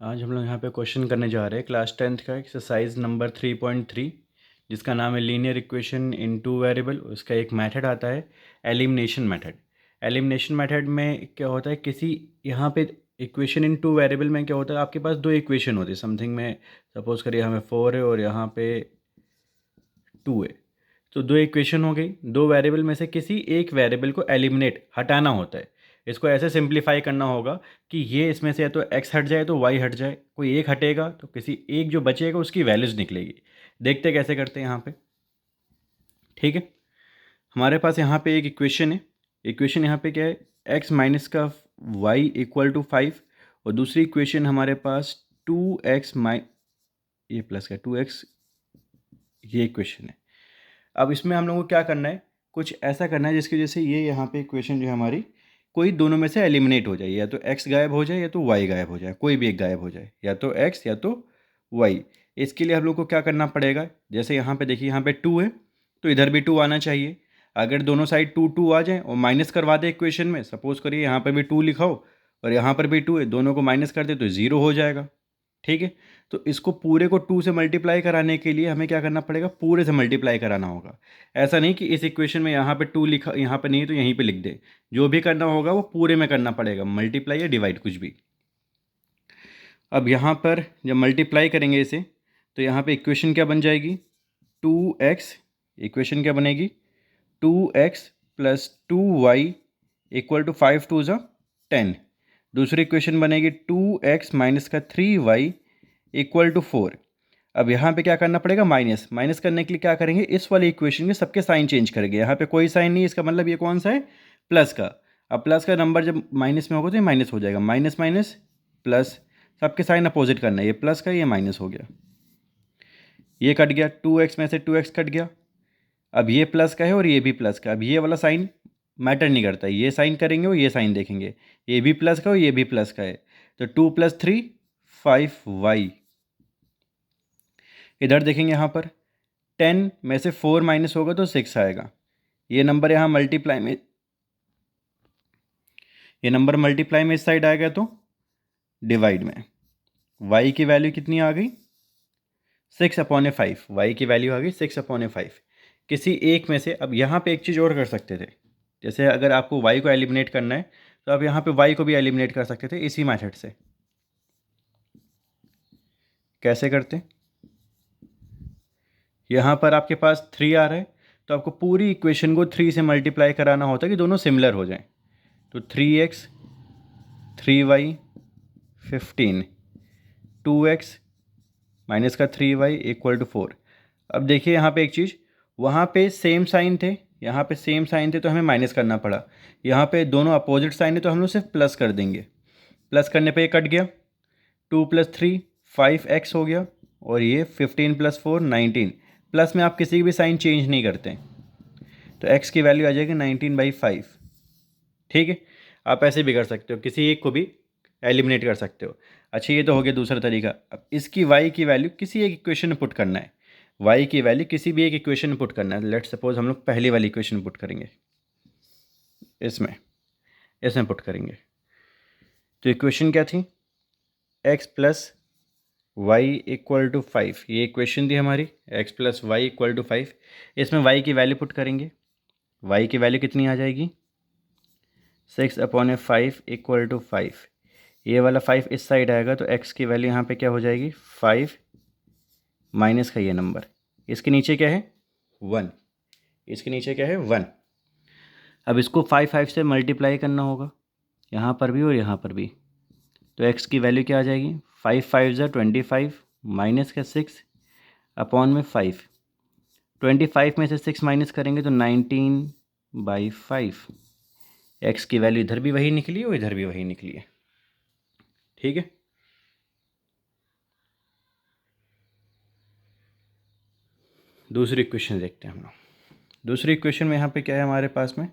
आज हम लोग यहाँ पे क्वेश्चन करने जा रहे हैं क्लास 10th का एक्सरसाइज नंबर 3.3 जिसका नाम है linear equation in two variable. उसका एक मेथड आता है एलिमिनेशन मेथड। एलिमिनेशन मेथड में क्या होता है, किसी यहाँ पे इक्वेशन इन टू वेरिएबल में क्या होता है, आपके पास दो इक्वेशन होती है समथिंग में। सपोज करिए हमें 4 है और यहाँ पे 2 है। तो दो इक्वेशन हो गई, दो वेरिएबल में से किसी एक वेरिएबल को एलिमिनेट हटाना होता है। इसको ऐसे सिंप्लीफाई करना होगा कि ये इसमें से या तो x हट जाए तो y हट जाए, कोई एक हटेगा तो किसी एक जो बचेगा उसकी वैल्यूज निकलेगी। देखते कैसे करते हैं यहाँ पे। ठीक है, हमारे पास यहाँ पे एक इक्वेशन है। इक्वेशन यहाँ पे क्या है, x माइनस का y इक्वल टू 5। और दूसरी इक्वेशन हमारे पास 2x ये प्लस का 2x, ये इक्वेशन है। अब इसमें हम लोगों को क्या करना है, कुछ ऐसा करना है जिसकी वजह से ये यहाँ पे इक्वेशन जो है हमारी, कोई दोनों में से एलिमिनेट हो जाए, या तो x गायब हो जाए या तो y गायब हो जाए, कोई भी एक गायब हो जाए, या तो x या तो y। इसके लिए हम लोग को क्या करना पड़ेगा, जैसे यहाँ पे देखिए यहाँ पे 2 है तो इधर भी 2 आना चाहिए। अगर दोनों साइड 2 2 आ जाए और माइनस करवा दे इक्वेशन में, सपोज करिए यहाँ पर भी 2 लिखाओ और यहाँ पर भी 2 है, दोनों को माइनस कर दे तो 0 हो जाएगा। ठीक है, तो इसको पूरे को 2 से मल्टीप्लाई कराने के लिए हमें क्या करना पड़ेगा, पूरे से मल्टीप्लाई कराना होगा। ऐसा नहीं कि इस इक्वेशन में यहाँ पे 2 लिखा, यहाँ पे नहीं है तो यहीं पे लिख दे। जो भी करना होगा वो पूरे में करना पड़ेगा, मल्टीप्लाई या डिवाइड कुछ भी। अब यहाँ पर जब मल्टीप्लाई करेंगे इसे तो यहाँ पे इक्वेशन क्या बन जाएगी, 2x। इक्वेशन क्या बनेगी, 2x plus 2y equal to 5 2 ज़ा 10। दूसरी इक्वेशन बनेगी 2x माइनस का 3y इक्वल टू 4। अब यहाँ पे क्या करना पड़ेगा, माइनस। माइनस करने के लिए क्या करेंगे, इस वाली इक्वेशन में सबके साइन चेंज करेंगे। यहाँ पे कोई साइन नहीं है, इसका मतलब ये कौन सा है, प्लस का। अब प्लस का नंबर जब माइनस में होगा तो ये माइनस हो जाएगा, माइनस माइनस प्लस, सबके साइन अपोजिट करना है। ये प्लस का, ये माइनस हो गया, ये कट गया, 2x में से 2x कट गया। अब ये प्लस का है और ये भी प्लस का। अब ये वाला साइन मैटर नहीं करता, ये साइन करेंगे और ये साइन देखेंगे, ये भी प्लस का और ये भी प्लस का है। तो 2 + 3 5y। इधर देखेंगे यहाँ पर 10 में से 4 माइनस होगा तो 6 आएगा। ये नंबर यहाँ मल्टीप्लाई में, ये नंबर मल्टीप्लाई में इस साइड आएगा तो डिवाइड में। y की वैल्यू कितनी आ गई, 6/5। y की वैल्यू आ गई 6/5 किसी एक में से। अब यहाँ पे एक चीज़ और कर सकते थे, जैसे अगर आपको y को एलिमिनेट करना है तो आप यहाँ पे y को भी एलिमिनेट कर सकते थे इसी मेथड से। कैसे करते, यहाँ पर आपके पास 3 आ रहा है तो आपको पूरी इक्वेशन को 3 से मल्टीप्लाई कराना होता है कि दोनों सिमिलर हो जाएं। तो 3x 3y 15, 2x माइनस का 3y इक्वल टू 4। अब देखिए यहाँ पे एक चीज़, वहाँ पे सेम साइन थे, यहाँ पे सेम साइन थे तो हमें माइनस करना पड़ा। यहाँ पे दोनों अपोजिट साइन है तो हम लोग सिर्फ प्लस कर देंगे। प्लस करने पे ये कट गया, 2 + 3 5x हो गया, और ये 15 + 4 19। प्लस में आप किसी भी साइन चेंज नहीं करते तो x की वैल्यू आ जाएगी 19/5। ठीक है, आप ऐसे भी कर सकते हो, किसी एक को भी एलिमिनेट कर सकते हो। अच्छा, ये तो हो गया दूसरा तरीका। अब इसकी y की वैल्यू किसी एक इक्वेशन में पुट करना है। y की वैल्यू किसी भी एक इक्वेशन में पुट करना है। लेट्स सपोज हम लोग पहली वाली इक्वेशन पुट करेंगे, इसमें इसमें पुट करेंगे। तो इक्वेशन क्या थी, x + y इक्वल टू 5। ये इक्वेशन थी हमारी, x + y इक्वल टू 5। इसमें y की वैल्यू पुट करेंगे, y की वैल्यू कितनी आ जाएगी, 6/5 इक्वल टू 5। ये वाला 5 इस साइड आएगा तो x की वैल्यू यहाँ पे क्या हो जाएगी, 5 माइनस का ये नंबर, इसके नीचे क्या है 1, इसके नीचे क्या है 1। अब इसको 5 से मल्टीप्लाई करना होगा, यहाँ पर भी और यहाँ पर भी। तो x की वैल्यू क्या आ जाएगी, 5 5 ज़ा 25 माइनस का 6/5। 25 में से 6 माइनस करेंगे तो 19/5। x की वैल्यू इधर भी वही निकली और इधर भी वही निकली है। ठीक है, दूसरी इक्वेशन देखते हैं हम लोग। दूसरी इक्वेशन में यहाँ पे क्या है हमारे पास में,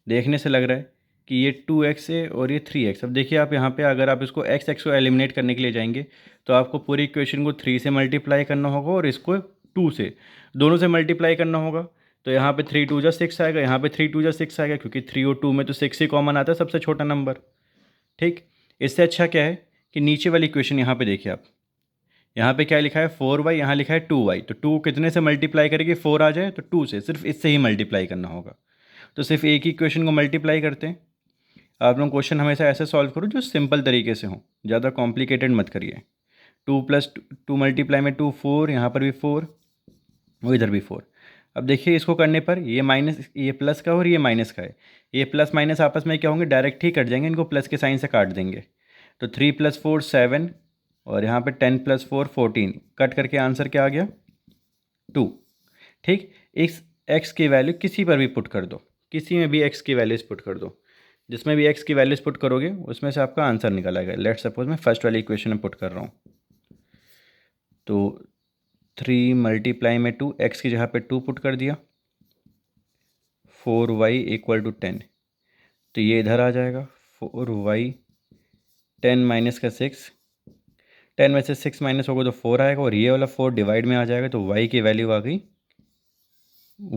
देखने से लग रहा है कि ये 2x है और ये 3x। अब देखिए आप यहाँ पे अगर आप इसको x को एलिमिनेट करने के लिए जाएंगे तो आपको पूरी इक्वेशन को 3 से मल्टीप्लाई करना होगा और इसको 2 से, दोनों से मल्टीप्लाई करना होगा। तो यहाँ पे 3 2 ज़ा 6 आएगा, यहाँ पे 3 2 ज़ा 6 आएगा, क्योंकि 3 और 2 में तो 6 ही कॉमन आता है, सबसे छोटा नंबर। ठीक, इससे अच्छा क्या है कि नीचे वाली इक्वेशन यहाँ पे देखिए आप, यहाँ पे क्या लिखा है 4y, यहाँ लिखा है 2y। तो 2 कितने से मल्टीप्लाई करेंगे, 4 आ जाए तो 2 से, सिर्फ इससे ही मल्टीप्लाई करना होगा। तो सिर्फ एक ही इक्वेशन को मल्टीप्लाई करते हैं। आप लोग क्वेश्चन हमेशा ऐसे सॉल्व करो जो सिंपल तरीके से हो, ज़्यादा कॉम्प्लिकेटेड मत करिए। 2 + 2 मल्टीप्लाई में 2 4, यहाँ पर भी 4, वो इधर भी 4। अब देखिए इसको करने पर ये माइनस, ये प्लस का और ये माइनस का है, ये प्लस माइनस आपस में क्या होंगे, डायरेक्ट ही कट जाएंगे, इनको प्लस के साइन से काट देंगे। तो 3 + 4 7, और यहाँ पे 10 + 4 14, कट करके आंसर क्या आ गया 2। ठीक, इस x की वैल्यू किसी पर भी पुट कर दो, किसी में भी x की वैल्यूज पुट कर दो, जिसमें भी x की वैल्यूज पुट करोगे उसमें से आपका आंसर निकल आएगा। लेट्स सपोज मैं फर्स्ट वाली इक्वेशन में पुट कर रहा हूँ, तो 3 मल्टीप्लाई में 2, x की जगह पे 2 पुट कर दिया, 4y = 10, तो ये इधर आ जाएगा 4y, 10 माइनस का 6, 10 में से 6 माइनस होगा तो 4 आएगा, और ये वाला 4 डिवाइड में आ जाएगा, तो y की वैल्यू आ गई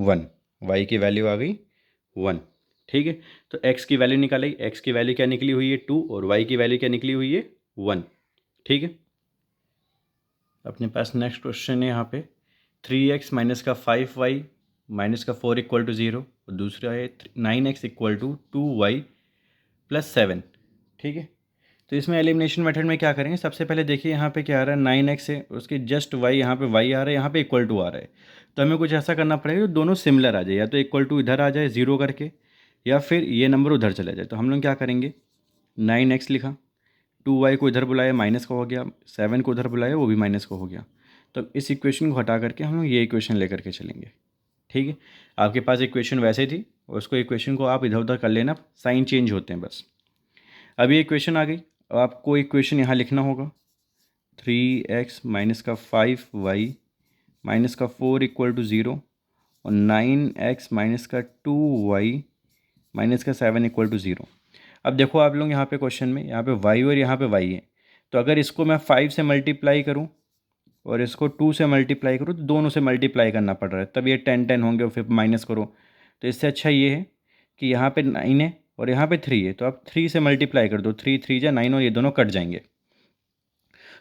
1, y की वैल्यू आ गई 1। ठीक है, तो x की वैल्यू निकाली, x की वैल्यू क्या निकली हुई है 2, और y की वैल्यू क्या निकली हुई है 1। ठीक है, अपने पास नेक्स्ट क्वेश्चन है यहाँ पे 3x माइनस का 5y माइनस का 4 = 0, और दूसरा है 9x = 2y + 7। ठीक है, तो इसमें एलिमिनेशन मेथड में क्या करेंगे, सबसे पहले देखिए यहाँ पे क्या आ रहा है 9x है, उसके जस्ट y, यहाँ पे y आ रहा है, यहाँ पे = आ रहा है, तो हमें कुछ ऐसा करना पड़ेगा जो दोनों सिमिलर आ जाए, या तो = इधर आ जाए 0 करके, या फिर ये नंबर उधर चला जाए। तो हम लोग क्या करेंगे, 9x लिखा, 2y को इधर बुलाया माइनस का हो गया, 7 को उधर बुलाया वो भी माइनस का हो गया। तो इस इक्वेशन को हटा करके हम लोग ये इक्वेशन लेकर के चलेंगे। ठीक है, आपके पास इक्वेशन वैसे थी, उसको इक्वेशन को आप इधर उधर कर लेना, साइन चेंज होते हैं बस। अभी इक्वेशन आ गई, अब आपको इक्वेशन यहाँ लिखना होगा 3x माइनस का 5y माइनस का 4 = 0, और 9x माइनस का 2y माइनस का 7 = 0। अब देखो आप लोग यहाँ पे क्वेश्चन में, यहाँ पे y और यहाँ पे y है, तो अगर इसको मैं 5 से मल्टीप्लाई करूँ और इसको 2 से मल्टीप्लाई करूँ, तो दोनों से मल्टीप्लाई करना पड़ रहा है, तब ये 10 10 होंगे, और फिर माइनस करो। तो इससे अच्छा ये है कि यहाँ पे 9 है और यहाँ पे 3 है, तो आप 3 से मल्टीप्लाई कर दो, 3 3 जा 9, और ये दोनों कट जाएंगे।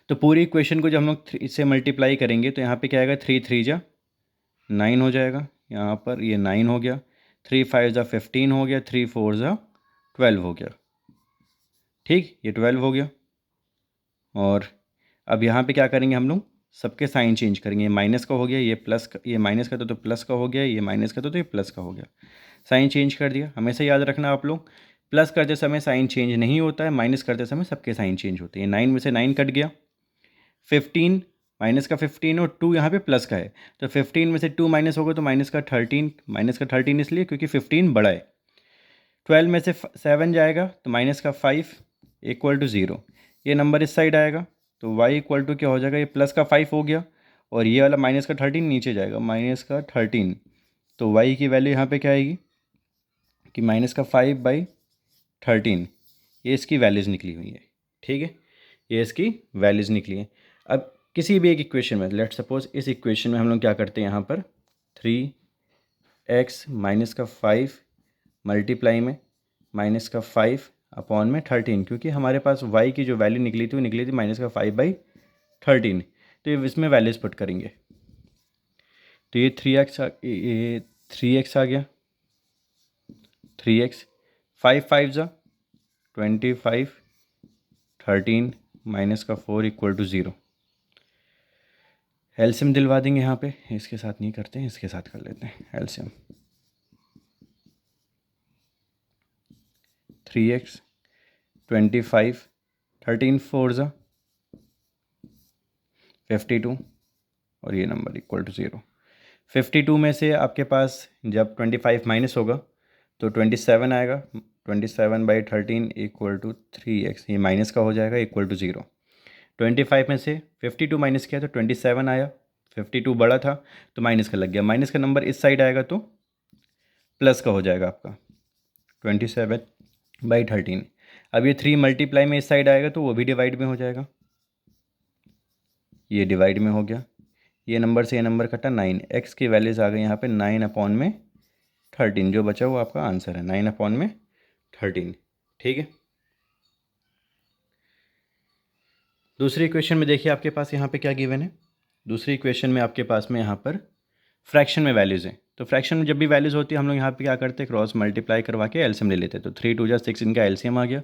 तो पूरी इक्वेशन को जब हम लोग 3 से मल्टीप्लाई करेंगे तो यहाँ पे क्या आएगा, 3 3 जा 9 हो जाएगा, यहाँ पर ये 9 हो गया, 3 5 जा 15 हो गया, 3 4 जा 12 हो गया। ठीक, ये 12 हो गया। और अब यहाँ पे क्या करेंगे हम लोग, सबके साइन चेंज करेंगे, ये माइनस का हो गया, ये प्लस का, ये माइनस का तो प्लस का हो गया, ये माइनस का तो ये प्लस का हो गया, साइन चेंज कर दिया। हमेशा याद रखना आप लोग, प्लस करते समय साइन चेंज नहीं होता है, माइनस करते समय सबके साइन चेंज होते हैं। 9 में से 9 कट गया, 15 माइनस का 15, और 2 यहाँ पे प्लस का है, तो 15 में से 2 माइनस होगा तो माइनस का 13, माइनस का 13 इसलिए क्योंकि 15 बड़ा है। 12 में से 7 जाएगा तो माइनस का 5 = 0, ये नंबर इस साइड आएगा, तो y = क्या हो जाएगा, ये प्लस का 5 हो गया, और ये वाला माइनस का 13 नीचे जाएगा, माइनस का 13। तो y की वैल्यू यहाँ पे क्या आएगी कि माइनस का 5/13, ये इसकी वैल्यूज़ निकली हुई है। ठीक है, ये इसकी वैल्यूज़ निकली है। अब किसी भी एक इक्वेशन में, लेट्स सपोज इस इक्वेशन में हम लोग क्या करते हैं, यहाँ पर 3x माइनस का 5 मल्टीप्लाई में माइनस का 5 अपॉन में 13, क्योंकि हमारे पास y की जो वैल्यू निकली थी वो निकली थी माइनस का 5/13, तो ये इसमें वैल्यूज़ पुट करेंगे। तो ये 3x आ गया, 3x 5 5 जा 25, 13 माइनस का 4 = 0। एलसीएम दिलवा देंगे यहाँ पे, इसके साथ नहीं करते हैं, इसके साथ कर लेते हैं एलसीएम। 3x 25, 13 4 जा 52, और ये नंबर = 0। 52 में से आपके पास जब 25 माइनस होगा तो 27 आएगा, 27/13 = 3x, ये माइनस का हो जाएगा, = 0। 25 में से 52 माइनस किया तो 27 आया, 52 बड़ा था तो माइनस का लग गया, माइनस का नंबर इस साइड आएगा तो प्लस का हो जाएगा आपका 27/13। अब ये 3 मल्टीप्लाई में इस साइड आएगा तो वो भी डिवाइड में हो जाएगा, ये डिवाइड में हो गया, ये नंबर से ये नंबर कटा 9, x की वैल्यूज़ आ गई यहाँ पे 9/13, जो बचा वो आपका आंसर है 9/13। ठीक है, दूसरी इक्वेशन में देखिए आपके पास यहाँ पे क्या गिवन है। दूसरी इक्वेशन में आपके पास में यहाँ पर फ्रैक्शन में वैल्यूज़ हैं। तो फ्रैक्शन में जब भी वैल्यूज़ होती है हम लोग यहाँ पे क्या करते हैं, क्रॉस मल्टीप्लाई करवा के एलसीएम ले लेते हैं। तो 3 2 जा 6 इनका एलसीएम आ गया।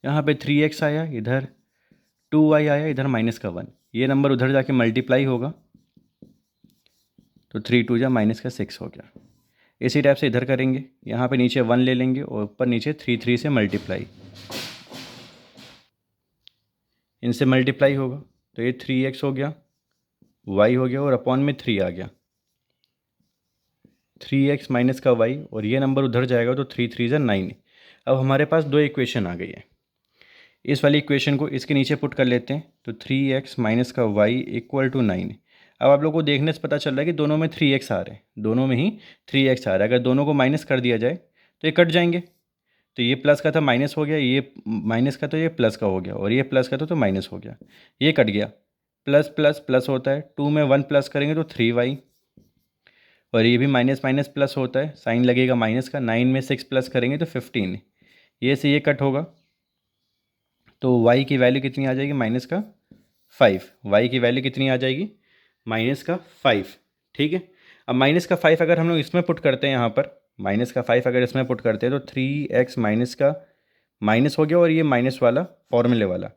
यहाँ पे 3x आया, इधर 2y आया, इधर माइनस का 1, ये नंबर उधर जाके मल्टीप्लाई होगा तो 3 2 जा माइनस का 6 हो गया। इसी टाइप से इधर करेंगे, यहाँ पे नीचे 1 ले लेंगे और ऊपर नीचे 3 से मल्टीप्लाई, इनसे मल्टीप्लाई होगा तो ये 3x हो गया, y हो गया और अपॉन में 3 आ गया, 3x माइनस का y, और ये नंबर उधर जाएगा तो 3 3 जा 9। अब हमारे पास दो इक्वेशन आ गई है। इस वाली इक्वेशन को इसके नीचे पुट कर लेते हैं तो 3x माइनस का y इक्वल टू 9। अब आप लोगों को देखने से पता चल रहा है कि दोनों में 3x आ रहे हैं, दोनों में ही 3x आ रहा है। अगर दोनों को माइनस कर दिया जाए तो ये कट जाएंगे। तो ये प्लस का था माइनस हो गया, ये माइनस का तो ये प्लस का हो गया, और ये प्लस का तो माइनस हो गया, ये कट गया। प्लस प्लस प्लस होता है, 2 में 1 प्लस करेंगे तो 3y, और ये भी माइनस माइनस प्लस होता है, साइन लगेगा माइनस का। 9 में 6 प्लस करेंगे तो 15, ये से ये कट होगा तो y की वैल्यू कितनी आ जाएगी, माइनस का 5। y की वैल्यू कितनी आ जाएगी, माइनस का 5। ठीक है। अब माइनस का 5 अगर हम लोग इसमें पुट करते हैं, यहाँ पर माइनस का 5 अगर इसमें पुट करते हैं तो 3x माइनस का माइनस हो गया, और ये माइनस वाला फॉर्मूले वाला,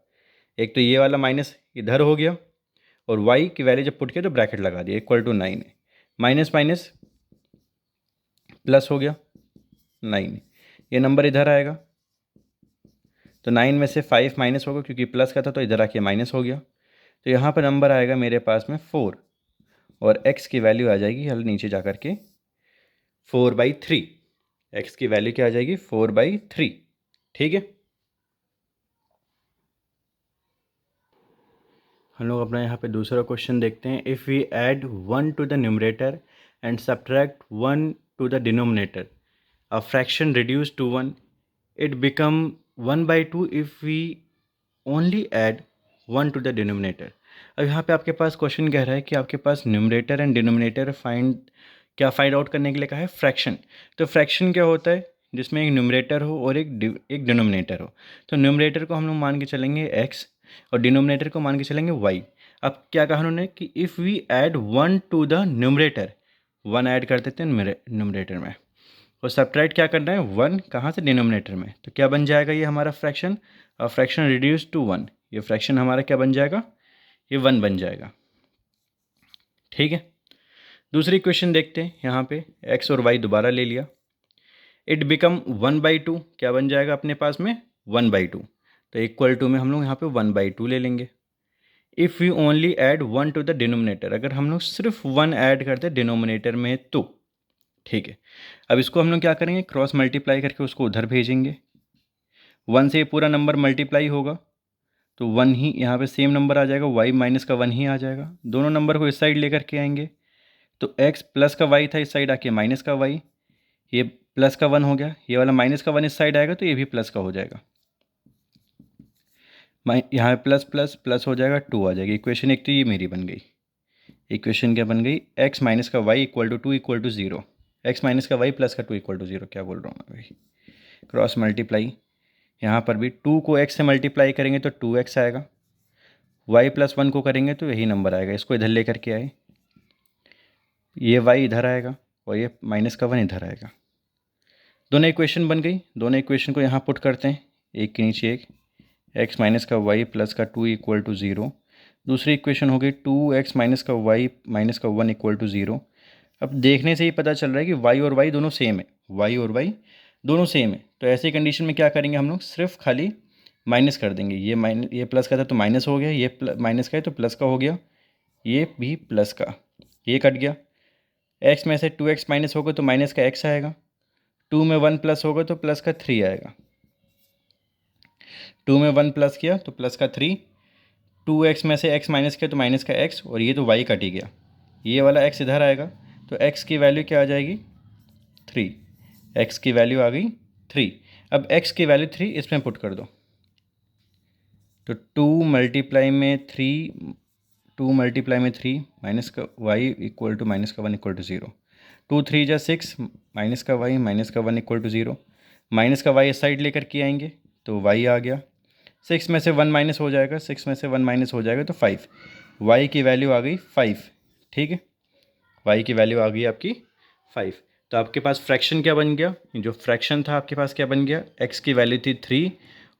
एक तो ये वाला माइनस इधर हो गया, और y की वैल्यू जब पुट किया तो ब्रैकेट लगा दिया, इक्वल टू 9 है। माइनस माइनस प्लस हो गया 9, ये नंबर इधर आएगा तो 9 में से 5 माइनस होगा क्योंकि प्लस का था तो इधर आके माइनस हो गया। तो यहाँ पर नंबर आएगा मेरे पास में 4, और x की वैल्यू आ जाएगी, हल नीचे जा कर के 4/3। x की वैल्यू क्या आ जाएगी, 4/3। ठीक है। हम लोग अपना यहाँ पे दूसरा क्वेश्चन देखते हैं। If we add 1 to the numerator and subtract 1 to the denominator, a fraction reduce to 1, it become 1/2 if we only add 1 to the denominator. अब यहाँ पे आपके पास क्वेश्चन कह रहा है कि आपके पास numerator and denominator find out करने के लिए कहा है फ्रैक्शन। तो फ्रैक्शन क्या होता है, जिसमें एक न्यूमरेटर हो और एक डिनोमिनेटर हो। तो न्यूमरेटर को हम लोग मान के चलेंगे x, और डिनोमिनेटर को मान के चलेंगे y। अब क्या कहा उन्होंने कि if we add 1 to the numerator, 1 add कर देते हैं न्यूमरेटर में, और सब्ट्रैक्ट क्या करना है, 1 कहाँ से, डिनोमिनेटर में। तो क्या बन जाएगा ये हमारा फ्रैक्शन, फ्रैक्शन रिड्यूस टू 1, ये फ्रैक्शन हमारा क्या बन जाएगा, ये 1 बन जाएगा। ठीक है। दूसरी क्वेश्चन देखते हैं। यहाँ पे x और y दोबारा ले लिया, इट बिकम 1/2, क्या बन जाएगा अपने पास में, 1/2। तो इक्वल टू में हम लोग यहाँ पे 1/2 ले लेंगे। If we only add 1 to the denominator, अगर हम लोग सिर्फ 1 ऐड करते डिनोमिनेटर में तो ठीक है। अब इसको हम लोग क्या करेंगे, क्रॉस मल्टीप्लाई करके उसको उधर भेजेंगे। 1 से ये पूरा नंबर मल्टीप्लाई होगा तो 1 ही यहाँ पे सेम नंबर आ जाएगा, y माइनस का 1 ही आ जाएगा। दोनों नंबर को इस साइड लेकर के आएंगे तो x प्लस का y था, इस साइड आके माइनस का y, ये प्लस का 1 हो गया, ये वाला माइनस का 1 इस साइड आएगा तो ये भी प्लस का हो जाएगा। यहाँ प्लस प्लस प्लस हो जाएगा, 2 आ जाएगी। इक्वेशन एक तो ये मेरी बन गई। इक्वेशन क्या बन गई, x माइनस का y equal to 2 equal to 0, x minus का y प्लस का 2 इक्वल टू 0, क्या बोल रहा हूँ मैं भाई। क्रॉस मल्टीप्लाई, यहाँ पर भी 2 को x से मल्टीप्लाई करेंगे तो 2x आएगा, y प्लस 1 को करेंगे तो यही नंबर आएगा। इसको इधर ले करके आए, ये y इधर आएगा और ये माइनस का 1 इधर आएगा। दोनों इक्वेशन बन गई। दोनों इक्वेशन को यहाँ पुट करते हैं, एक के नीचे एक, x माइनस का y प्लस का 2 इक्वल टू 0। दूसरी इक्वेशन हो गई 2x माइनस का y माइनस का 1 इक्वल टू 0। अब देखने से ही पता चल रहा है कि y और y दोनों सेम है, y और y दोनों सेम है। तो ऐसी कंडीशन में क्या करेंगे हम लोग, सिर्फ खाली माइनस कर देंगे। ये प्लस का था तो माइनस हो गया, ये माइनस का है तो प्लस का हो गया, ये भी प्लस का, ये कट गया। x में से 2x माइनस होगा तो माइनस का x आएगा, 2 में 1 प्लस होगा तो प्लस का 3 आएगा, 2 में 1 प्लस किया तो प्लस का 3, 2x में से x माइनस किया तो माइनस का x, और ये तो y कट ही गया, ये वाला x इधर आएगा तो x की वैल्यू क्या आ जाएगी, 3। x की वैल्यू आ गई 3। अब x की वैल्यू 3 इसमें पुट कर दो तो 2 मल्टीप्लाई में 3 माइनस का y इक्वल टू माइनस का 1 इक्वल टू 0, 2 3 जा 6, माइनस का y माइनस का 1 इक्वल टू 0। माइनस का y इस साइड लेकर के आएंगे तो y आ गया, 6 में से 1 माइनस हो जाएगा, 6 में से 1 माइनस हो जाएगा तो 5। y की वैल्यू आ गई 5, ठीक है, y की वैल्यू आ गई आपकी 5। तो आपके पास फ्रैक्शन क्या बन गया, जो फ्रैक्शन था आपके पास क्या बन गया, x की वैल्यू थी 3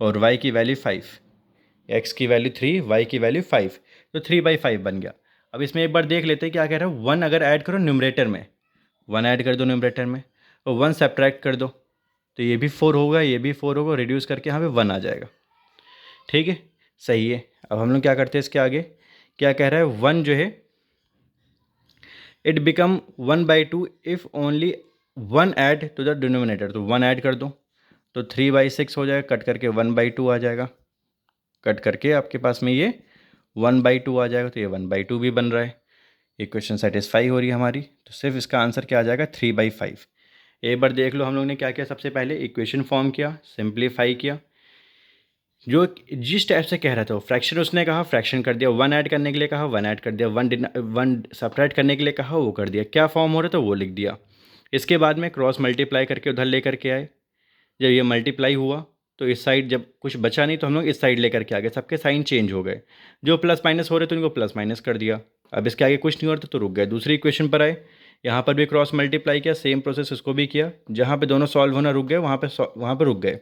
और y की वैल्यू 5। x की वैल्यू 3, y की वैल्यू 5, तो 3/5 बन गया। अब इसमें एक बार देख लेते हैं क्या कह रहा है। 1 अगर ऐड करो न्यूमरेटर में, 1 ऐड कर दो न्यूमरेटर में, और 1 सब्ट्रैक्ट कर दो, तो ये भी 4 होगा, ये भी 4 होगा, रिड्यूस करके यहाँ पे 1 आ जाएगा, ठीक है, सही है। अब हम लोग क्या करते हैं इसके आगे, क्या कह रहा है, 1 जो है it become 1/2 if only 1 add to the denominator, तो 1 ऐड कर दो तो 3/6 हो जाएगा, कट करके 1/2 आ जाएगा, कट करके आपके पास में ये 1/2 आ जाएगा, तो ये 1/2 भी बन रहा है। इक्वेशन सेटिस्फाई हो रही है हमारी, तो सिर्फ इसका आंसर क्या आ जाएगा, 3/5। एक बार देख लो हम लोग ने क्या किया, सबसे पहले इक्वेशन फॉर्म किया, सिंप्लीफाई किया, जो जिस टाइप से कह रहा था वो फ्रैक्शन उसने कहा, फ्रैक्शन कर दिया, 1 ऐड करने के लिए कहा 1 ऐड कर दिया, 1 सब्ट्रैक्ट करने के लिए कहा वो कर दिया, क्या फॉर्म हो रहा था वो लिख दिया। इसके बाद में क्रॉस मल्टीप्लाई करके उधर लेकर के आए, जब ये मल्टीप्लाई हुआ तो इस साइड जब कुछ बचा नहीं तो हम लोग इस साइड लेकर के आ गए, सबके साइन चेंज हो गए, जो प्लस माइनस हो रहे थे उनको प्लस माइनस कर दिया। अब इसके आगे कुछ नहीं हो रहा था तो रुक गए, दूसरी इक्वेशन पर आए, यहाँ पर भी क्रॉस मल्टीप्लाई किया, सेम प्रोसेस उसको भी किया, जहाँ पे दोनों सॉल्व होना रुक गए वहाँ पे रुक गए।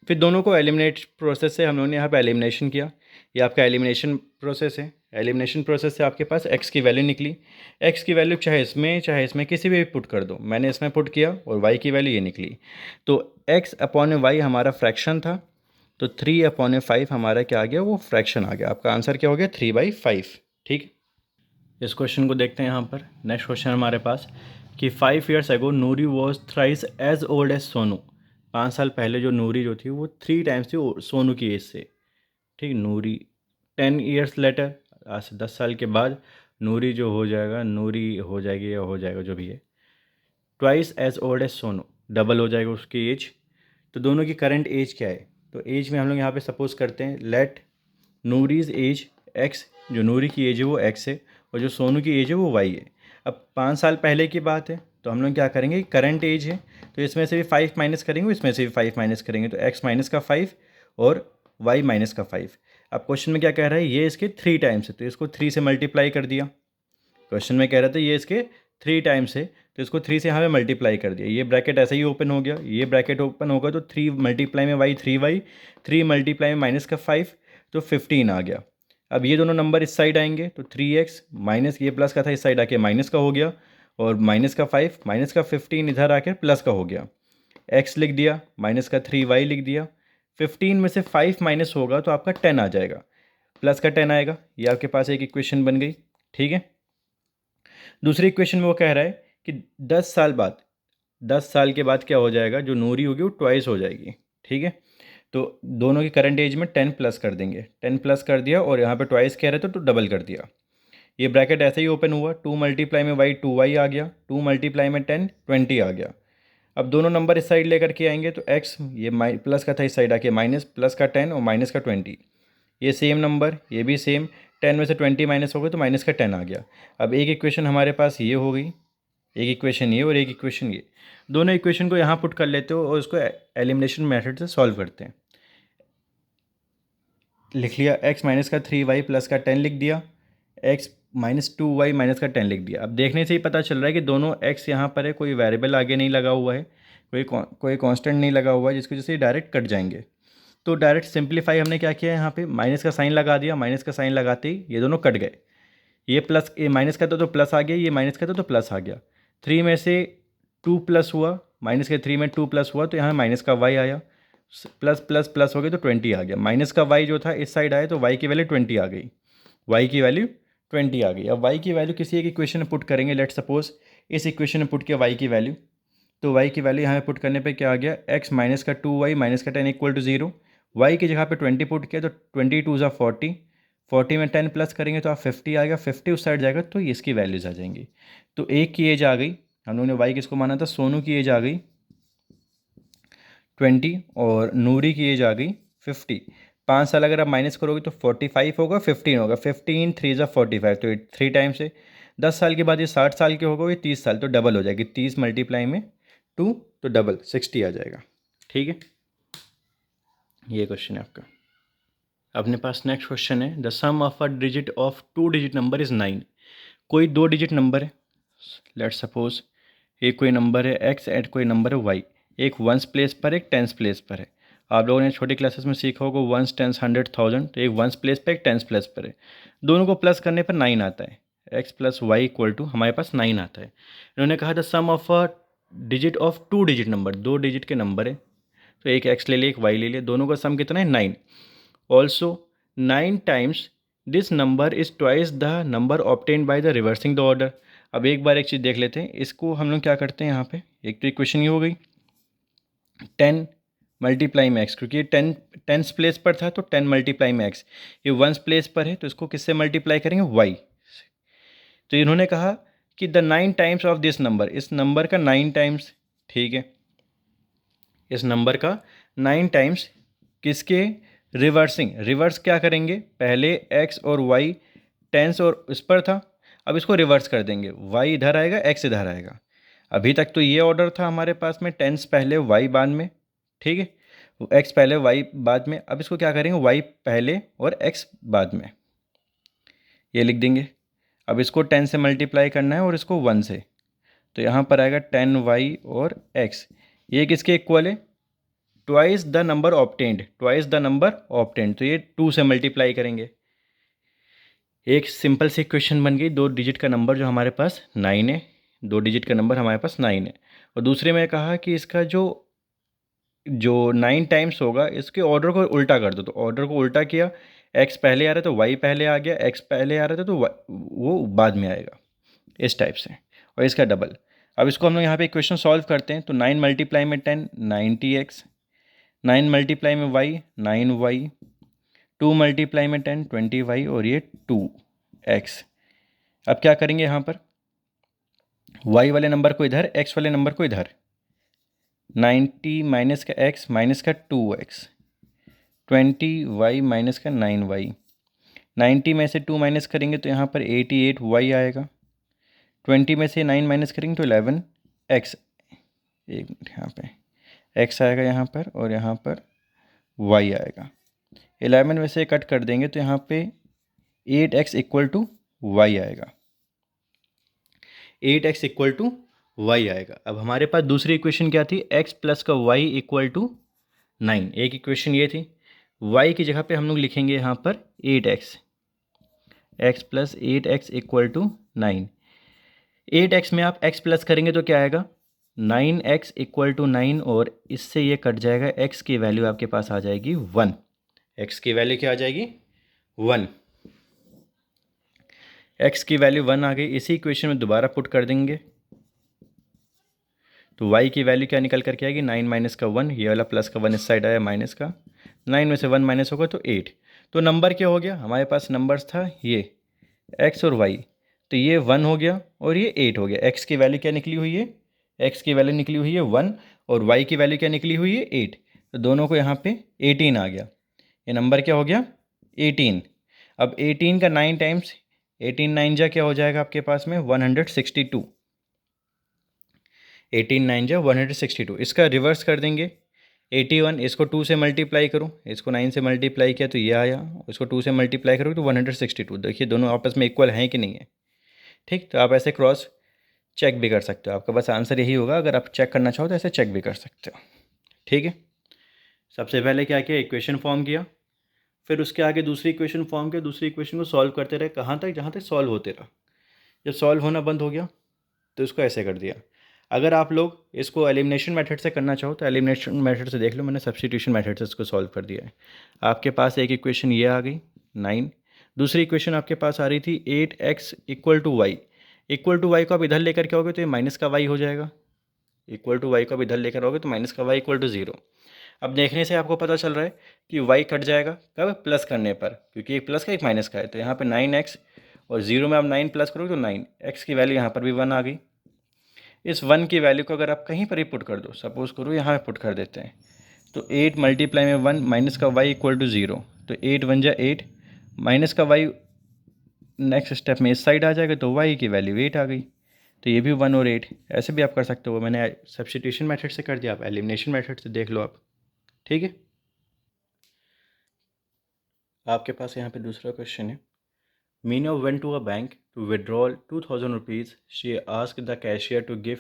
फिर दोनों को एलिमिनेट प्रोसेस से हम लोगों ने यहाँ पे एलिमिनेशन किया, ये आपका एलिमिनेशन प्रोसेस है। एलिमिनेशन प्रोसेस से आपके पास x की वैल्यू निकली, x की वैल्यू चाहे इसमें किसी भी पुट कर दो, मैंने इसमें पुट किया और y की वैल्यू ये निकली, तो x/y हमारा फ्रैक्शन था, तो 3/5 हमारा क्या आ गया, वो फ्रैक्शन आ गया। आपका आंसर क्या हो गया, 3/5, ठीक। इस क्वेश्चन को देखते हैं यहाँ पर। नेक्स्ट क्वेश्चन हमारे पास कि 5 years ago Noori was thrice as old as Sonu. 5 साल पहले जो नूरी जो थी वो 3 टाइम्स थी सोनू की एज से, ठीक। नूरी 10 years लेटर, आज से 10 साल के बाद नूरी जो हो जाएगा, नूरी हो जाएगी या हो जाएगा जो भी है, twice as old as Sonu, double हो जाएगा उसकी एज। तो दोनों की करंट एज क्या है, तो एज में हम लोग यहाँ पे सपोज करते हैं लेट नूरीज एज एक्स, जो नूरी की एज है वो एक्स है और जो सोनू की एज है वो वाई है। अब 5 साल पहले की बात है तो हम लोग क्या करेंगे, करंट एज है तो इसमें से भी 5 माइनस करेंगे, इसमें से भी 5 माइनस करेंगे, तो x माइनस का 5 और y माइनस का 5। अब क्वेश्चन में क्या कह रहा है, ये इसके 3 टाइम्स है तो इसको 3 से मल्टीप्लाई कर दिया। क्वेश्चन में कह रहा था ये इसके 3 टाइम्स है तो इसको 3 से यहाँ पे मल्टीप्लाई कर दिया, ये ब्रैकेट ऐसे ही ओपन हो गया, ये ब्रैकेट ओपन होगा तो 3 मल्टीप्लाई में y 3y, 3 मल्टीप्लाई में माइनस का 5 तो 15 आ गया। अब ये दोनों नंबर इस साइड आएंगे तो 3x माइनस ये प्लस का था इस साइड आके माइनस का हो गया, और माइनस का 5 माइनस का 15 इधर आके प्लस का हो गया, x लिख दिया, माइनस का 3y लिख दिया। 15 में से 5 माइनस होगा तो आपका 10 आ जाएगा, प्लस का 10 आएगा, ये आपके पास एक इक्वेशन बन गई, ठीक है। दूसरी इक्वेशन में वो कह रहा है कि 10 साल बाद, 10 साल के बाद क्या हो जाएगा, जो नूरी होगी वो ट्वाइस हो जाएगी, ठीक है। तो दोनों की करंट एज में 10 प्लस कर देंगे, 10 प्लस कर दिया और यहाँ पे ट्वाइस कह रहे थे तो डबल कर दिया, ये ब्रैकेट ऐसे ही ओपन हुआ, 2 मल्टीप्लाई में y 2y आ गया, 2 मल्टीप्लाई में 10 20 आ गया। अब दोनों नंबर इस साइड लेकर के आएंगे तो x ये प्लस का था इस साइड आके माइनस, प्लस का 10 और माइनस का 20, ये सेम नंबर ये भी सेम, 10 में से 20 माइनस हो गया तो माइनस का 10 आ गया। अब एक इक्वेशन हमारे पास ये हो गई, एक इक्वेशन ये और एक इक्वेशन ये, दोनों इक्वेशन को यहाँ पुट कर लेते हो और उसको एलिमिनेशन मेथड से सॉल्व करते हैं। लिख लिया, x माइनस का 3y प्लस का 10 लिख दिया, x माइनस 2y माइनस का 10 लिख दिया। अब देखने से ही पता चल रहा है कि दोनों x यहाँ पर है, कोई वेरिएबल आगे नहीं लगा हुआ है, कोई कांस्टेंट नहीं लगा हुआ है, जिसकी वजह से डायरेक्ट कट जाएंगे। तो डायरेक्ट सिंप्लीफाई हमने क्या किया, यहाँ पे माइनस का साइन लगा दिया, माइनस का साइन लगाते ही ये दोनों कट गए, ये प्लस ये माइनस का था तो प्लस आ गया, ये माइनस का था तो प्लस आ गया। 3 में से 2 प्लस हुआ, माइनस के 3 में 2 प्लस हुआ तो यहाँ माइनस का y आया, प्लस प्लस प्लस हो गया तो 20 आ गया, माइनस का y जो था इस साइड आया तो y की वैल्यू 20 आ गई, y की वैल्यू 20 आ गई। अब y की वैल्यू किसी एक इक्वेशन में पुट करेंगे, लेट सपोज इस इक्वेशन में पुट किया y की वैल्यू, तो y की वैल्यू यहाँ पे पुट करने पे क्या आ गया, x माइनस का 2y माइनस का 10 इक्वल टू 0, y की जगह पे 20 पुट किया तो 20 2 40, 40 में 10 प्लस करेंगे तो आप 50 आएगा, 50 उस साइड जाएगा तो इसकी वैल्यूज़ आ जाएंगी। तो एक की एज आ गई, हम लोगों ने y किसको माना था, सोनू की एज आ गई 20 और नूरी की एज आ गई 50। 5 साल अगर आप माइनस करोगे तो 45 होगा, 15 होगा, 15 3 ज़ा 45 तो 3 टाइम्स है। 10 साल के बाद ये 60 साल के होगा, ये 30 साल तो डबल हो जाएगी, 30 मल्टीप्लाई में 2 तो डबल 60 आ जाएगा, ठीक है। ये क्वेश्चन है आपका। अपने पास नेक्स्ट क्वेश्चन है, the sum of a digit of 2 digit number is 9। कोई 2 डिजिट नंबर है, लेट्स सपोज एक कोई नंबर है x एंड कोई नंबर है y, एक वंस प्लेस पर एक टेंस प्लेस पर है। आप लोगों ने छोटी क्लासेस में सीखा होगा वंस टेंस 100,000, तो एक वंस प्लेस पर एक टेंस प्लेस पर है। दोनों को प्लस करने पर 9 आता है, x plus y equal to हमारे पास 9 आता है। इन्होंने कहा the sum of a digit of 2 digit number, 2 digit के नंबर है, तो एक x ले लिए एक y ले लिए, दोनों का सम कितना है 9। Also 9 times this number is twice the number obtained by the reversing the order. अब एक बार एक चीज़ देख लेते हैं, इसको हम लोग क्या करते हैं यहाँ पे, एक तो इक्वेशन ये हो गई 10 मल्टीप्लाई में x, क्योंकि ये 10 प्लेस पर था तो 10 मल्टीप्लाई में x, ये वंस प्लेस पर है तो इसको किससे मल्टीप्लाई करेंगे y। तो इन्होंने कहा कि the 9 times of this number, इस नंबर का 9 टाइम्स, ठीक है, इस नंबर का 9 टाइम्स किसके रिवर्सिंग, रिवर्स क्या करेंगे, पहले x और y टेंस और इस पर था, अब इसको रिवर्स कर देंगे, y इधर आएगा x इधर आएगा। अभी तक तो ये ऑर्डर था हमारे पास में, टेंस पहले y बाद में, ठीक है, x पहले y बाद में। अब इसको क्या करेंगे, y पहले और x बाद में, ये लिख देंगे। अब इसको 10 से मल्टीप्लाई करना है और इसको 1 से, तो यहाँ पर आएगा 10y और x, ये किसके इक्वल है, twice the number obtained, twice the number obtained, तो ये 2 से मल्टीप्लाई करेंगे। एक सिंपल सी इक्वेशन बन गई, 2 डिजिट का नंबर जो हमारे पास 9 है, 2 डिजिट का नंबर हमारे पास 9 है। और दूसरे में कहा कि इसका जो 9 टाइम्स होगा इसके ऑर्डर को उल्टा कर दो, तो ऑर्डर को उल्टा किया, x पहले आ रहा था तो y पहले आ गया, x पहले आ रहा था तो वो बाद में आएगा, इस टाइप से। और इसका डबल, अब इसको हम लोग यहाँ पे इक्वेशन सॉल्व करते हैं, तो 9 मल्टीप्लाई में 10 90x, 9 मल्टीप्लाई में y 9y, 2 मल्टीप्लाई में 10 20y और ये 2x। अब क्या करेंगे यहाँ पर, y वाले नंबर को इधर, x वाले नंबर को इधर, 90 माइनस का x माइनस का 2x, 20y माइनस का 9y, 90 में से 2 माइनस करेंगे तो यहाँ पर 88y आएगा, 20 में से 9 माइनस करेंगे तो 11x, एक मिनट यहाँ पे x आएगा यहाँ पर और यहाँ पर y आएगा, 11 में से कट कर देंगे तो यहाँ पे 8x इक्वल टू y आएगा, 8x इक्वल टू y आएगा। अब हमारे पास दूसरी इक्वेशन क्या थी, x प्लस का y इक्वल टू 9, एक इक्वेशन ये थी। y की जगह पे हम लोग लिखेंगे यहाँ पर 8x, x plus 8x equal to 9। 8x में आप x प्लस करेंगे तो क्या आएगा, 9x इक्वल टू 9, और इससे ये कट जाएगा, x की वैल्यू आपके पास आ जाएगी 1, x की वैल्यू क्या आ जाएगी 1, x की वैल्यू 1 आ गई। इसी इक्वेशन में दोबारा पुट कर देंगे तो y की वैल्यू क्या निकल करके आएगी, 9 माइनस का 1, ये वाला प्लस का 1 इस साइड आया माइनस का, 9 में से 1 माइनस होगा तो 8। तो नंबर क्या हो गया, हमारे पास नंबर्स था ये x और y, तो ये 1 हो गया और ये 8 हो गया। x की वैल्यू क्या निकली हुई है, x की वैल्यू निकली हुई है 1 और y की वैल्यू क्या निकली हुई है 8, तो दोनों को यहाँ पे 18 आ गया, ये नंबर क्या हो गया 18। अब 18 का 9 टाइम्स, 18 9 जा क्या हो जाएगा आपके पास में 162, 18 9 जा 162, इसका रिवर्स कर देंगे 81, इसको 2 से मल्टीप्लाई करो, इसको 9 से मल्टीप्लाई किया तो ये आया, इसको 2 से मल्टीप्लाई करो तो 162। देखिए दोनों आपस में इक्वल हैं कि नहीं है, ठीक। तो आप ऐसे क्रॉस चेक भी कर सकते हो, आपका बस आंसर यही होगा, अगर आप चेक करना चाहो तो ऐसे चेक भी कर सकते हो, ठीक है। सबसे पहले क्या किया, इक्वेशन फॉर्म किया, फिर उसके आगे दूसरी इक्वेशन फॉर्म किया, दूसरी इक्वेशन को सॉल्व करते रहे, कहाँ तक, जहाँ तक सॉल्व होते रहा। जब सॉल्व होना बंद हो गया तो इसको ऐसे कर दिया। अगर आप लोग इसको एलिमिनेशन मेथड से करना चाहो तो एलिमिनेशन मेथड से देख लो, मैंने सब्स्टिट्यूशन मेथड से इसको सॉल्व कर दिया है। आपके पास एक इक्वेशन ये आ गई 9, दूसरी इक्वेशन आपके पास आ रही थी 8x equal to y, equal to y को आप इधर लेकर के आओगे तो ये माइनस का वाई हो जाएगा, इक्वल टू वाई को आप इधर लेकर आओगे तो माइनस का वाई इक्वल टू 0। अब देखने से आपको पता चल रहा है कि y कट जाएगा कब, प्लस करने पर, क्योंकि एक प्लस का एक माइनस का है, तो यहाँ पे 9x और 0 में आप 9 प्लस करोगे तो 9, x की वैल्यू यहाँ पर भी 1 आ गई। इस 1 की वैल्यू को अगर आप कहीं पर ही पुट कर दो, सपोज करो यहाँ पे पुट कर देते हैं, तो 8 मल्टीप्लाई में 1 माइनस का y इक्वल टू 0, तो 8 1 जा 8, माइनस का y नेक्स्ट स्टेप में इस साइड आ जाएगा तो y की वैल्यू 8 आ गई, तो ये भी 1 और 8, ऐसे भी आप कर सकते हो। मैंने सब्स्टिट्यूशन मेथड से कर दिया, आप एलिमिनेशन मेथड से देख लो आप, ठीक है। आपके पास यहाँ पे दूसरा क्वेश्चन है। Meena went to a bank to withdrawal 2000 rupees. She ask the cashier to give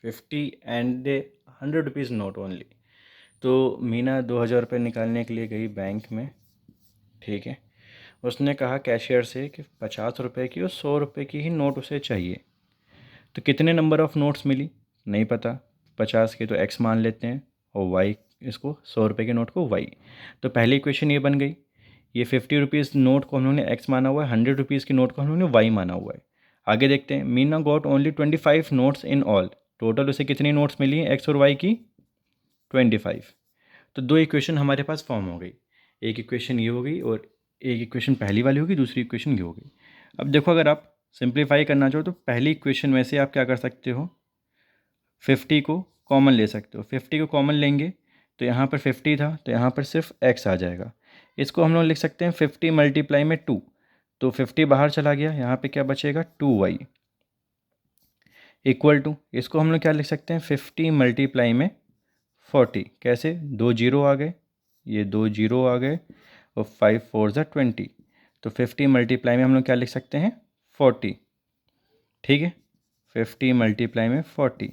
50 and 100 rupees note only. तो मीना 2000 रुपये निकालने के लिए गई बैंक में, ठीक है। उसने कहा कैशियर से कि 50 रुपये की और 100 रुपये की ही नोट उसे चाहिए। तो कितने नंबर ऑफ़ नोट्स मिली नहीं पता, 50 की तो एक्स मान लेते हैं और वाई, इसको 100 रुपये के नोट को वाई। तो पहली इक्वेशन ये बन गई, ये 50 रुपीज़ नोट को हम लोगों ने एक्स माना हुआ है, 100 रुपीज़ की नोट को हम लोगों ने वाई माना हुआ है। आगे देखते हैं, Meena got only 25 notes in all. Total उसे कितनी नोट्स मिली हैं एक्स और वाई की? 25। तो दो इक्वेशन हमारे पास फॉर्म हो गई, एक इक्वेशन ये हो गई और एक इक्वेशन पहली वाली होगी, दूसरी इक्वेशन ये हो गई। अब देखो, अगर आप सिंप्लीफाई करना चाहो तो पहली इक्वेशन में से आप क्या कर सकते हो, 50 को कॉमन ले सकते हो। 50 को कॉमन लेंगे तो यहाँ पर 50 था तो यहाँ पर सिर्फ x आ जाएगा। इसको हम लोग लिख सकते हैं 50 मल्टीप्लाई में 2, तो 50 बाहर चला गया, यहाँ पे क्या बचेगा 2y इक्वल टू, इसको हम लोग क्या लिख सकते हैं 50 मल्टीप्लाई में 40। कैसे, 2 जीरो आ गए, ये 2 जीरो आ गए और 5 4 ज़ा 20, तो 50 मल्टीप्लाई में हम लोग क्या लिख सकते हैं 40, ठीक है। 50 मल्टीप्लाई में 40,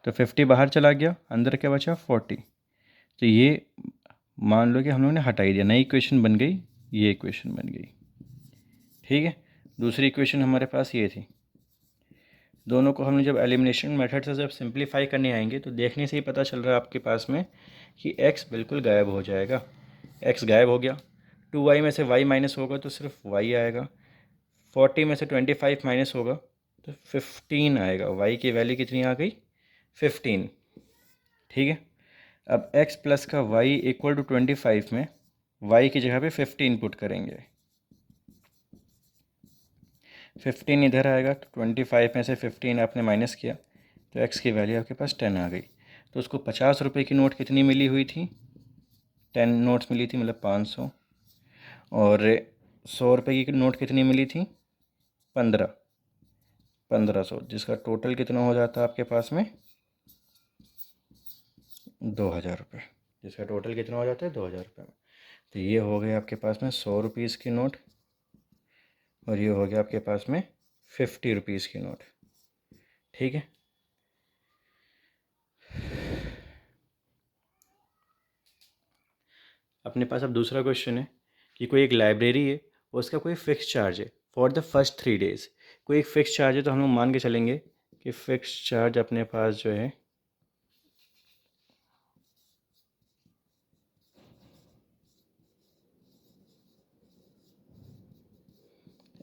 तो 50 बाहर चला गया, अंदर क्या बचा 40। तो ये मान लो कि हम लोगों ने हटा ही दिया, नई इक्वेशन बन गई, ये इक्वेशन बन गई, ठीक है। दूसरी इक्वेशन हमारे पास ये थी। दोनों को हमने जब एलिमिनेशन मेथड से जब सिंप्लीफाई करने आएंगे तो देखने से ही पता चल रहा है आपके पास में कि x बिल्कुल गायब हो जाएगा। x गायब हो गया, 2y में से y माइनस होगा तो सिर्फ y आएगा, 40 में से 25 माइनस होगा तो 15 आएगा। y की वैल्यू कितनी आ गई 15, ठीक है। अब x प्लस का y इक्वल टू 25 में y की जगह पे 15 पुट करेंगे, 15 इधर आएगा तो 25 में से 15 आपने माइनस किया तो x की वैल्यू आपके पास 10 आ गई। तो उसको 50 रुपये की नोट कितनी मिली हुई थी, 10 नोट्स मिली थी, मतलब 500। और 100 रुपये की नोट कितनी मिली थी 1500, जिसका टोटल कितना हो जाता है आपके पास में 2000 रुपये, जिसका टोटल कितना हो जाता है 2000 रुपये में। तो ये हो गया आपके पास में 100 रुपीज़ की नोट और ये हो गया आपके पास में 50 रुपीज़ की नोट, ठीक है। अपने पास अब दूसरा क्वेश्चन है कि कोई एक लाइब्रेरी है और उसका कोई फिक्स चार्ज है फॉर द फर्स्ट 3 डेज़। कोई एक फिक्स चार्ज है तो हम लोग मान के चलेंगे कि फिक्स चार्ज अपने पास जो है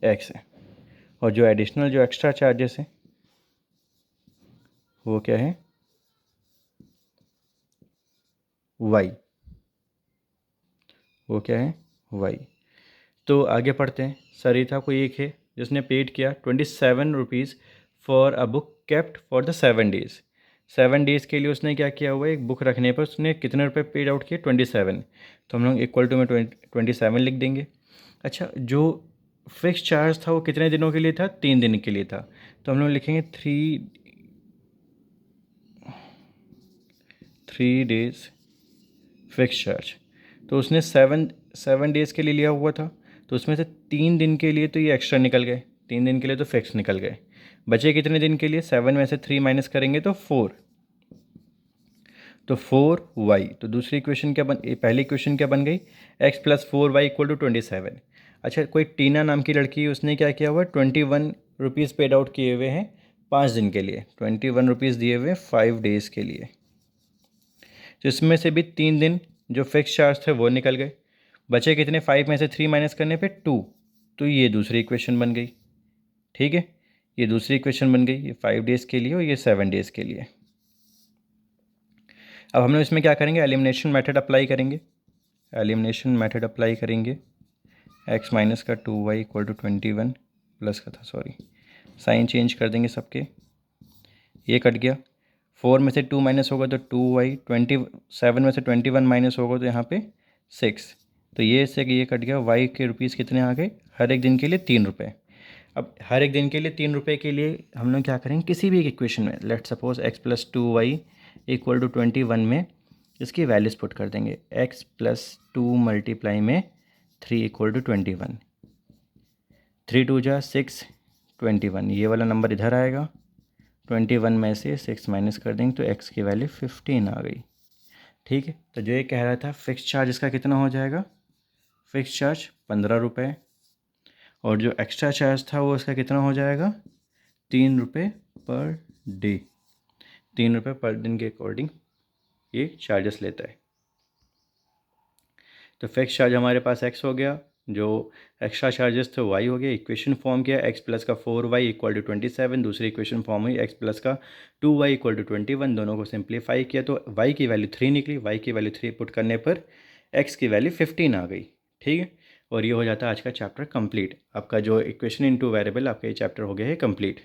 x है, और जो एडिशनल जो एक्स्ट्रा चार्जेस हैं वो क्या है y, वो क्या है y। तो आगे पढ़ते हैं। सरिता कोई एक है जिसने पेड किया 27 rupees for a book kept for the 7 days. 7 days के लिए उसने क्या किया हुआ है, एक बुक रखने पर उसने कितने रुपए पेड आउट किए 27। तो हम लोग इक्वल टू में 27 लिख देंगे। अच्छा, जो फिक्स चार्ज था वो कितने दिनों के लिए था, 3 दिन के लिए था। तो हम लोग लिखेंगे 3 डेज़ फिक्स चार्ज। तो उसने 7 डेज़ के लिए लिया हुआ था, तो उसमें से 3 दिन के लिए तो ये एक्स्ट्रा निकल गए, 3 दिन के लिए तो फिक्स निकल गए। बचे कितने दिन के लिए, 7 में से 3 माइनस करेंगे तो 4, तो 4y। तो दूसरी इक्वेशन क्या पहली इक्वेशन क्या बन गई, x plus 4y equal to 27। अच्छा, कोई टीना नाम की लड़की है, उसने क्या किया हुआ है 21 रुपीज़ पेड आउट किए हुए हैं 5 दिन के लिए, 21 रुपीज़ दिए हुए 5 डेज़ के लिए। तो इसमें से भी 3 दिन जो फिक्स चार्ज थे वो निकल गए, बचे कितने, 5 में से 3 माइनस करने पे 2। तो ये दूसरी इक्वेशन बन गई, ठीक है। ये दूसरी इक्वेशन बन गई, ये 5 डेज़ के लिए और ये 7 डेज़ के लिए। अब हम लोग इसमें क्या करेंगे, एलिमिनेशन मेथड अप्लाई करेंगे। एलिमिनेशन मेथड अप्लाई करेंगे, x माइनस का 2y इक्वल टू 21 प्लस का था, सॉरी साइन चेंज कर देंगे सबके, ये कट गया। 4 में से 2 माइनस होगा तो 2y, 27 में से 21 माइनस होगा तो यहाँ पे 6, तो ये से ये कट गया। y के रुपीज़ कितने आ गए, हर एक दिन के लिए 3 रुपये। अब हर एक दिन के लिए 3 रुपये के लिए हम लोग क्या करेंगे, किसी भी एक इक्वेशन में let suppose x plus 2y equal to 21 में इसकी वैल्यूज़ पुट कर देंगे। x प्लस 2 मल्टीप्लाई में 3 इक्वल टू 21, 3 2 जा 6, 21, ये वाला नंबर इधर आएगा। 21 में से 6 माइनस कर देंगे तो x की वैल्यू 15 आ गई। ठीक है, तो जो ये कह रहा था फिक्स चार्ज इसका कितना हो जाएगा, फिक्स चार्ज 15 रुपये, और जो एक्स्ट्रा चार्ज था वो इसका कितना हो जाएगा, 3 रुपये पर डे, 3 रुपये पर दिन के अकॉर्डिंग ये चार्जेस लेता है। तो फिक्स चार्ज हमारे पास x हो गया, जो एक्स्ट्रा चार्जेस थे y हो गया। इक्वेशन फॉर्म किया x प्लस का 4y इक्वल टू 27, दूसरी इक्वेशन फॉर्म हुई x प्लस का 2y इक्वल टू 21, दोनों को सिंप्लीफाई किया तो y की वैल्यू 3 निकली। y की वैल्यू 3 पुट करने पर x की वैल्यू 15 आ गई। ठीक है, और ये हो जाता है आज का चैप्टर कंप्लीट। आपका जो इक्वेशन इनटू वेरिएबल, आपका ये चैप्टर हो गया है कंप्लीट।